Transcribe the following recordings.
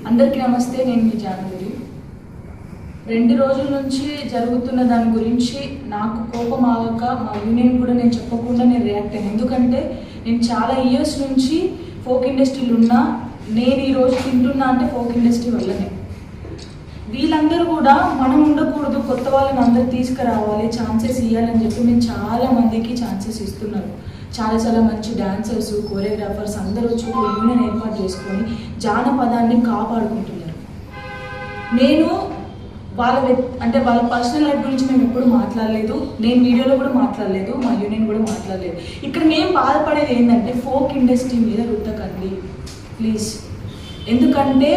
అందరికీ నమస్తే. నేను మీ జానవి. 2 రోజుల నుంచి జరుగుతున్న దాని గురించి నాకు కోపం ఆగక మా యూనియన్ కూడా నేను చెప్పకుండా నేను రియాక్ట్ అయ్యాను. ఎందుకంటే నేను చాలా ఇయర్స్ నుంచి ఫోక్ ఇండస్ట్రీలో ఉన్నా. నేను ఈరోజు తింటున్నా అంటే ఫోక్ ఇండస్ట్రీ వల్లనే. వీళ్ళందరూ కూడా మనం ఉండకూడదు, కొత్త వాళ్ళని అందరూ తీసుకురావాలి, ఛాన్సెస్ ఇవ్వాలని చెప్పి మేము చాలా మందికి ఛాన్సెస్ ఇస్తున్నారు. చాలా మంచి డాన్సర్స్, కోరియోగ్రాఫర్స్ అందరూ వచ్చి ఒక యూనియన్ ఏర్పాటు చేసుకొని జానపదాన్ని కాపాడుకుంటున్నారు. నేను వాళ్ళ పర్సనల్ లైఫ్ గురించి మేము ఎప్పుడు మాట్లాడలేదు, నేను వీడియోలో కూడా మాట్లాడలేదు, మా యూనియన్ కూడా మాట్లాడలేదు. ఇక్కడ మేము బాధపడేది ఏంటంటే ఫోక్ ఇండస్ట్రీ మీద రుద్దకండి ప్లీజ్. ఎందుకంటే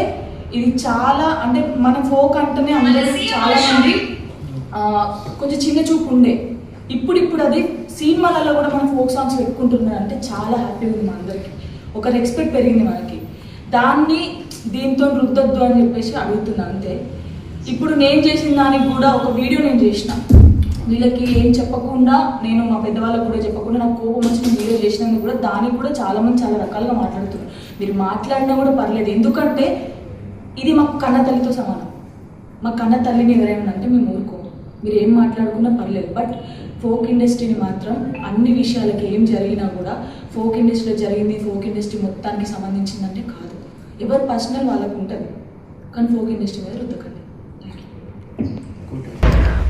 ఇది చాలా అంటే మన ఫోక్ అంటేనే అందరూ చాలా మంది కొంచెం చిన్న చూపు ఉండే. ఇప్పుడు అది సినిమాలలో కూడా మనం ఫోక్ సాంగ్స్ పెట్టుకుంటున్నారు అంటే చాలా హ్యాపీగా ఉంది. మా అందరికి ఒక రెస్పెక్ట్ పెరిగింది మనకి. దాన్ని దీంతో రుద్దొద్దు అని చెప్పేసి అడుగుతున్నా అంతే. ఇప్పుడు నేను చేసిన దానికి కూడా ఒక వీడియో నేను చేసిన, వీళ్ళకి ఏం చెప్పకుండా, నేను మా పెద్దవాళ్ళకు కూడా చెప్పకుండా నాకు కోపం వచ్చిన వీడియో చేసినందుకు కూడా దానికి కూడా చాలామంది చాలా రకాలుగా మాట్లాడుతున్నారు. మీరు మాట్లాడినా కూడా పర్లేదు, ఎందుకంటే ఇది మాకు కన్న తల్లితో సమానం. మా కన్న తల్లిని ఎవరైనా అంటే మేము ఊరుకోము, మీరు ఏం మాట్లాడుకున్నా పర్లేదు. బట్ ఫోక్ ఇండస్ట్రీని మాత్రం అన్ని విషయాలకి ఏం జరిగినా కూడా ఫోక్ ఇండస్ట్రీలో జరిగింది ఫోక్ ఇండస్ట్రీ మొత్తానికి సంబంధించిందంటే కాదు. ఎవరు పర్సనల్ వాళ్ళకు ఉంటుంది, కానీ ఫోక్ ఇండస్ట్రీ మీద రుద్దకండి.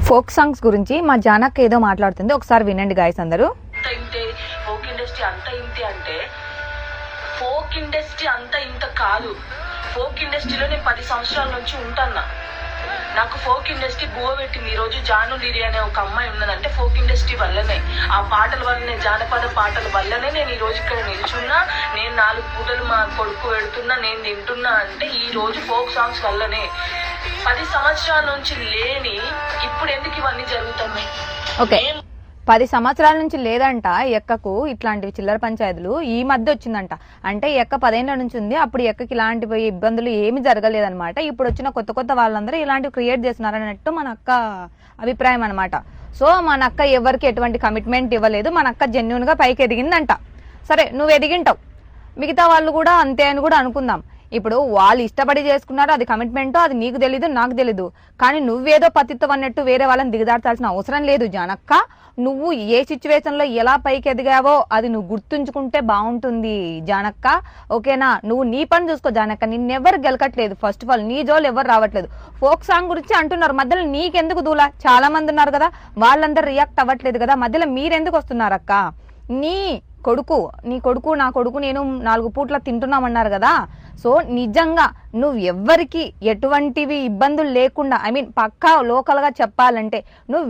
ఫోక్ సాంగ్స్ గురించి మా జానక్ ఏదో మాట్లాడుతుంది, ఒకసారి వినండి గాయస్ అందరూ. ఫోక్ ఇండస్ట్రీ అంత ఇంతే అంటే ఫోక్ ఇండస్ట్రీ అంత ఇంత కాదు. ఫోక్ ఇండస్ట్రీలో నేను 10 సంవత్సరాల నుంచి ఉంటాను. నాకు ఫోక్ ఇండస్ట్రీ బువ పెట్టింది. ఈ రోజు జాను లిరి అనే ఒక అమ్మాయి ఉన్నదంటే ఫోక్ ఇండస్ట్రీ వల్లనే, ఆ పాటల వల్లనే, జానపద పాటల వల్లనే నేను ఈ రోజు ఇక్కడ నిల్చున్నా. నేను 4 పూటలు మా కొడుకు పెడుతున్నా, నేను తింటున్నా అంటే ఈ రోజు ఫోక్ సాంగ్స్ వల్లనే. 10 సంవత్సరాల నుంచి లేని ఇప్పుడు ఎందుకు ఇవన్నీ జరుగుతున్నాయి? ఓకే, 10 సంవత్సరాల నుంచి లేదంట ఎక్కకు ఇట్లాంటివి చిల్లర పంచాయతీలు. ఈ మధ్య వచ్చిందంట. అంటే ఎక్క 10 ఏళ్ల నుంచి ఉంది. అప్పుడు ఎక్కకి ఇలాంటి ఇబ్బందులు ఏమి జరగలేదన్నమాట. ఇప్పుడు వచ్చిన కొత్త వాళ్ళందరూ ఇలాంటివి క్రియేట్ చేస్తున్నారు అన్నట్టు మన అక్క అభిప్రాయం అనమాట. సో మన అక్క ఎవరికి ఎటువంటి కమిట్మెంట్ ఇవ్వలేదు. మన అక్క జెన్యున్ గా పైకి ఎదిగిందంట. సరే, నువ్వు ఎదిగింటావు, మిగతా వాళ్ళు కూడా అంతే అని కూడా అనుకుందాం. ఇప్పుడు వాళ్ళు ఇష్టపడి చేసుకున్నారు, అది కమిట్మెంటో అది నీకు తెలీదు, నాకు తెలీదు. కానీ నువ్వేదో పతిత్వం అన్నట్టు వేరే వాళ్ళని దిగదార్చాల్సిన అవసరం లేదు జానక్క. నువ్వు ఏ సిచ్యువేషన్ లో ఎలా పైకి ఎదిగావో అది నువ్వు గుర్తుంచుకుంటే బాగుంటుంది జానక్క. ఓకేనా? నువ్వు నీ పని చూసుకో జానక్క. నిన్నెవరు గెలకట్లేదు. ఫస్ట్ ఆఫ్ ఆల్ నీ జోలు ఎవరు రావట్లేదు. ఫోక్ సాంగ్ గురించి అంటున్నారు, మధ్యలో నీకెందుకు దూలా? చాలా మంది ఉన్నారు కదా, వాళ్ళందరూ రియాక్ట్ అవ్వట్లేదు కదా, మధ్యలో మీరెందుకు వస్తున్నారు అక్క? నీ కొడుకు నా కొడుకు నేను 4 పూట్ల తింటున్నామన్నారు కదా. సో నిజంగా నువ్వు ఎవ్వరికి ఎటువంటివి ఇబ్బందులు లేకుండా, ఐ మీన్ పక్కా లోకల్ గా చెప్పాలంటే నువ్వు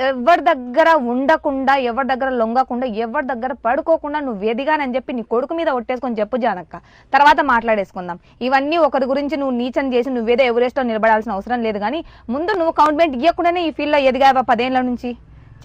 ఎవరి దగ్గర ఉండకుండా, ఎవరి దగ్గర లొంగకుండా, ఎవరి దగ్గర పడుకోకుండా నువ్వు ఎదిగానని చెప్పి నీ కొడుకు మీద ఒట్టేసుకొని చెప్పు జానక్క. తర్వాత మాట్లాడేసుకుందాం. ఇవన్నీ ఒకరి గురించి నువ్వు నీచం చేసి నువ్వేదో ఎవరెస్టో నిలబడాల్సిన అవసరం లేదు. కానీ ముందు నువ్వు కౌంట్మెంట్ ఇవ్వకుండానే ఈ ఫీల్డ్ లో ఎదిగావా 10 ఏళ్ల నుంచి?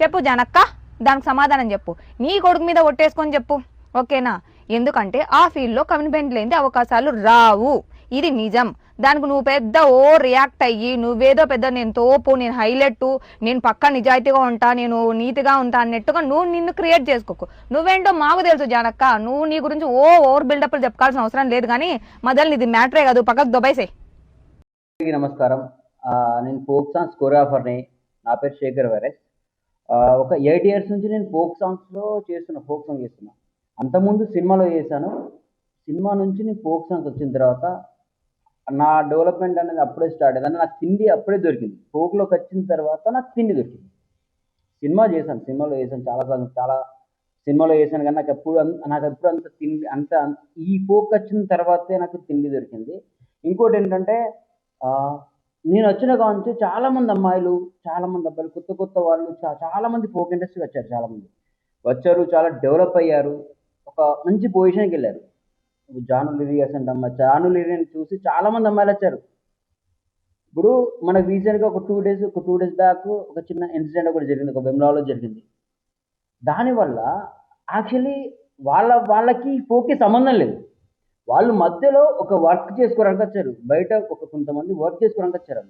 చెప్పు జానక్క, దానికి సమాధానం చెప్పు. నీ కొడుకు మీద ఒట్టేసుకొని చెప్పు, ఓకేనా? ఎందుకంటే ఆ ఫీల్డ్ లో కమిట్మెంట్ లేని అవకాశాలు రావు, ఇది నిజం. దానికి నువ్వు పెద్ద రియాక్ట్ అయ్యి నువ్వేదో పెద్ద నేను తోపు, నేను హైలైట్, నేను పక్కా నిజాయితీగా ఉంటా, నేను నీతిగా ఉంటా అన్నట్టుగా నువ్వు నిన్ను క్రియేట్ చేసుకోకు. నువ్వేంటో మాకు తెలుసు జానక్క. నువ్వు నీ గురించి ఓవర్ బిల్డప్లు చెప్పుకోవాల్సిన అవసరం లేదు. కానీ మొదలు ఇది మ్యాటరే కాదు, పక్కకు దొబ్బైసే. నమస్కారం, నేను ఫోక్ సాంగ్స్ కొరియోగ్రాఫర్ని. నా పేరు శేఖర్ వైరస్. ఒక 8 ఇయర్స్ నుంచి నేను ఫోక్ సాంగ్ చేస్తున్నా. అంతకుముందు సినిమాలో చేశాను. సినిమా నుంచి నేను ఫోక్ సాంగ్స్ వచ్చిన తర్వాత నా డెవలప్మెంట్ అనేది అప్పుడే స్టార్ట్ అయింది. అంటే నాకు తిండి అప్పుడే దొరికింది. ఫోక్లోకి వచ్చిన తర్వాత నాకు తిండి దొరికింది. సినిమాలో చేశాను చాలా సినిమాలో చేశాను. కానీ నాకు ఎప్పుడు అంత తిండి ఈ ఫోక్ వచ్చిన తర్వాతే నాకు తిండి దొరికింది. ఇంకోటి ఏంటంటే నేను వచ్చిన కావచ్చు చాలామంది అమ్మాయిలు, చాలామంది అబ్బాయిలు, కొత్త వాళ్ళు చాలామంది ఫోక్ ఇండస్ట్రీకి వచ్చారు. చాలామంది వచ్చారు, చాలా డెవలప్ అయ్యారు, ఒక మంచి పొజిషన్కి వెళ్ళారు. జాను లిరి అసంటే జాను లిరిని చూసి చాలామంది అమ్మాయిలు వచ్చారు. ఇప్పుడు మనకు రీసెంట్గా ఒక 2 డేస్ బ్యాక్ ఒక చిన్న ఇన్సిడెంట్ ఒకటి జరిగింది, ఒక వెమ్లాలో జరిగింది. దానివల్ల యాక్చువల్లీ వాళ్ళకి ఫోక్కి సంబంధం లేదు. వాళ్ళు మధ్యలో ఒక వర్క్ చేసుకోవడానికి వచ్చారు. బయట కొంతమంది వర్క్ చేసుకోవడానికి వచ్చారు.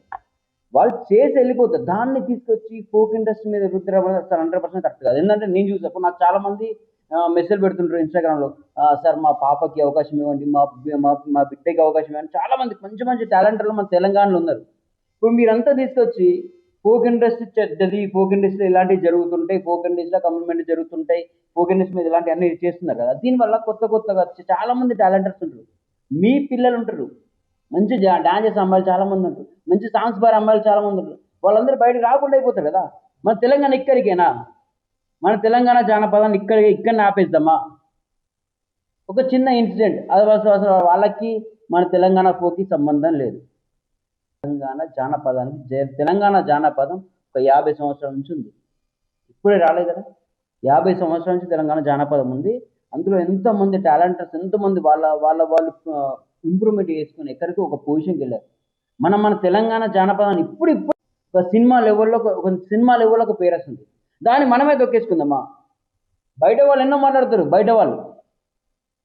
వాళ్ళు చేసి వెళ్ళిపోతారు. దాన్ని తీసుకొచ్చి ఫోక్ ఇండస్ట్రీ మీద రుద్దడం అసలు 100% కరెక్ట్ కాదు. ఎందుకంటే నేను చూసాను, నాకు చాలామంది మెసేజ్ పెడుతుంటారు ఇన్స్టాగ్రామ్లో, సార్ మా పాపకి అవకాశం ఇవ్వండి, మా బిడ్డకి అవకాశం ఇవ్వండి. చాలామంది మంచి మంచి టాలెంటర్లు మన తెలంగాణలో ఉన్నారు. ఇప్పుడు మీరంతా తీసుకొచ్చి ఫోక్ ఇండస్ట్రీ చెడ్డది, ఫోక్ ఇండస్ట్రీలో ఇలాంటివి జరుగుతుంటాయి, ఫోక్ ఇండస్ట్రీలో కమిట్మెంట్ జరుగుతుంటాయి, ఫోక్ ఇండస్ట్రీ మీద ఇలాంటి అన్ని చేస్తున్నారు కదా. దీనివల్ల కొత్తగా చాలామంది టాలెంటర్స్ ఉంటారు. మీ పిల్లలు ఉంటారు, మంచి డాన్స్ చేసే అమ్మాయిలు చాలామంది ఉంటారు, మంచి సాంగ్స్ పాడే అమ్మాయిలు చాలామంది ఉంటారు. వాళ్ళందరూ బయటకు రాకుండా అయిపోతారు కదా. మన తెలంగాణ ఇక్కడికేనా? మన తెలంగాణ జానపదాన్ని ఇక్కడనే ఆపేద్దామా? ఒక చిన్న ఇన్సిడెంట్, అది అసలు వాళ్ళకి మన తెలంగాణ ఫోక్కి సంబంధం లేదు. తెలంగాణ జానపదం ఒక 50 సంవత్సరాల నుంచి ఉంది, ఇప్పుడే రాలేదు కదా. 50 సంవత్సరాల నుంచి తెలంగాణ జానపదం ఉంది. అందులో ఎంతోమంది టాలెంటర్స్, ఎంతోమంది వాళ్ళు ఇంప్రూవ్మెంట్ చేసుకుని ఎక్కడికి ఒక పొజిషన్కి వెళ్ళారు. మన తెలంగాణ జానపదాన్ని ఇప్పుడు ఒక సినిమా లెవెల్లో ఒక పేరు వస్తుంది. దాన్ని మనమే తొక్కేసుకుందామా? బయట వాళ్ళు ఎన్నో మాట్లాడతారు, బయట వాళ్ళు.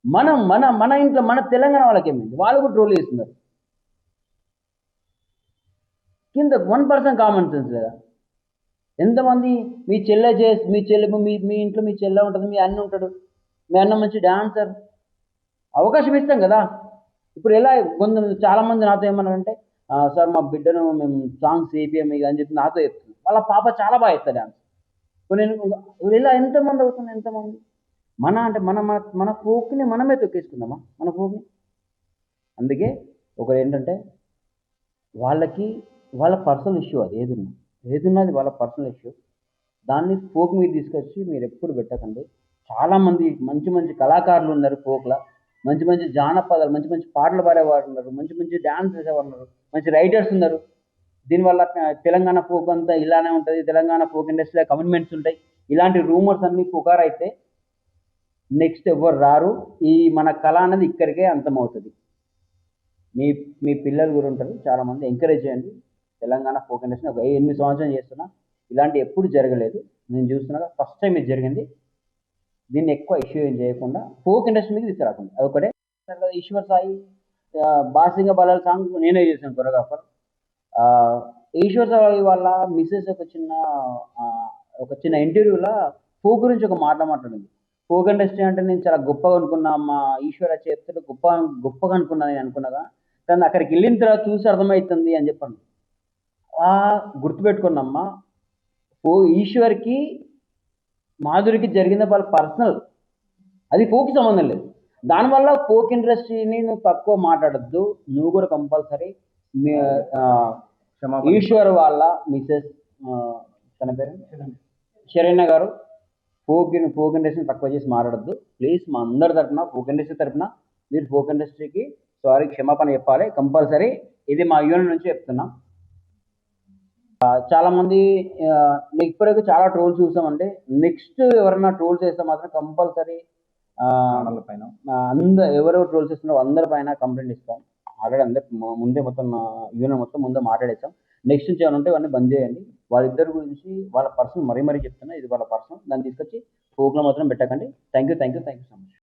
మన ఇంట్లో మన తెలంగాణ వాళ్ళకి ఏమైంది? వాళ్ళు కూడా ట్రోల్ చేస్తున్నారు. కింద 1% కామన్ సెన్స్ లేదా? ఎంతమంది మీ ఇంట్లో మీ చెల్లె ఉంటుంది, మీ అన్న ఉంటాడు, మీ అన్న మంచి డాన్సర్, అవకాశం ఇస్తాం కదా. ఇప్పుడు ఎలా చాలామంది నాతో ఏమన్నారంటే, సార్ మా బిడ్డను మేము సాంగ్స్ వేపియం అని చెప్పి నాతో చెప్తుంది. వాళ్ళ పాప చాలా బాగా ఇస్తారు డాన్స్. నేను ఇలా ఎంతమంది అవుతుంది, ఎంతమంది మన ఫోక్ని మనమే తొక్కేసుకుందామా? మన ఫోక్ని. అందుకే ఒకరు ఏంటంటే, వాళ్ళ పర్సనల్ ఇష్యూ, అది ఏదున్నది వాళ్ళ పర్సనల్ ఇష్యూ. దాన్ని ఫోక్ మీద తీసుకొచ్చి మీరు ఎప్పుడు పెట్టకండి. చాలామంది మంచి మంచి కళాకారులు ఉన్నారు ఫోక్లో, మంచి మంచి జానపదాలు, మంచి మంచి పాటలు పాడేవారు ఉన్నారు, మంచి మంచి డ్యాన్స్ చేసేవారు ఉన్నారు, మంచి రైటర్స్ ఉన్నారు. దీనివల్ల తెలంగాణ ఫోక్ అంతా ఇలానే ఉంటుంది, తెలంగాణ ఫోక్ ఇండస్ట్రీలో కమిట్మెంట్స్ ఉంటాయి, ఇలాంటి రూమర్స్ అన్నీ పుకారైతే నెక్స్ట్ ఎవరు రారు. మన కళ అనేది ఇక్కడికే అంతమవుతుంది. మీ పిల్లలు కూడా ఉంటారు, చాలామంది ఎంకరేజ్ చేయండి. తెలంగాణ ఫోక్ ఇండస్ట్రీ ఒక 8 సంవత్సరాలు చేస్తున్నా, ఇలాంటి ఎప్పుడు జరగలేదు. నేను చూస్తున్నా ఫస్ట్ టైం ఇది జరిగింది. దీన్ని ఎక్కువ ఇష్యూ ఏం చేయకుండా ఫోక్ ఇండస్ట్రీ మీద తీసుకురాకుండా, అదొకటే. ఈశ్వర్ సాయి బాసింగ బలాల సాంగ్ నేనే చేశాను కొరియోగ్రాఫర్. ఈశ్వర్ సాయి వాళ్ళ మిస్సెస్ ఒక చిన్న ఇంటర్వ్యూలో ఫోక్ గురించి ఒక మాట మాట్లాడింది. ఫోక్ ఇండస్ట్రీ అంటే నేను చాలా గొప్పగా అనుకున్నా, మా ఈశ్వర్ చెప్తే గొప్పగా అనుకున్నా నేను అనుకున్నాగా, కానీ అక్కడికి వెళ్ళిన తర్వాత చూసి అర్థమవుతుంది అని చెప్పాను. గుర్తుపెట్టుకున్నమ్మా, ఈశ్వర్కి మాధురికి జరిగిన వాళ్ళ పర్సనల్, అది ఫోక్కి సంబంధం లేదు. దానివల్ల ఫోక్ ఇండస్ట్రీని నువ్వు తక్కువ మాట్లాడద్దు. నువ్వు కూడా కంపల్సరీ ఈశ్వర్ వాళ్ళ మిసెస్, తన పేరు శరణ్య గారు, ఫోక్ ఇండస్ట్రీని తక్కువ చేసి మాట్లాడద్దు ప్లీజ్. మా అందరి తరఫున, ఫోక్ ఇండస్ట్రీ తరఫున మీరు ఫోక్ ఇండస్ట్రీకి సారీ, క్షమాపణ చెప్పాలి కంపల్సరీ. ఇది మా యూనియన్ నుంచి చెప్తున్నా. చాలామంది ఇప్పటికీ చాలా ట్రోల్స్ చూసామండి. నెక్స్ట్ ఎవరైనా ట్రోల్స్ చేస్తే మాత్రం కంపల్సరీ ఎవరెవరు ట్రోల్స్ చేస్తున్నారో అందరి పైన కంప్లైంట్ ఇస్తాం. ఆల్రెడీ ముందే మొత్తం యూనియన్ ముందే మాట్లాడేస్తాం. నెక్స్ట్ నుంచి ఏమైనా ఉంటే ఇవన్నీ బంద్ చేయండి. వాళ్ళిద్దరి గురించి వాళ్ళ పర్సన్ మరీ చెప్తున్నా, ఇది వాళ్ళ పర్సన్, దాన్ని తీసుకొచ్చి ఫోక్లో మాత్రం పెట్టకండి. Thank you so much.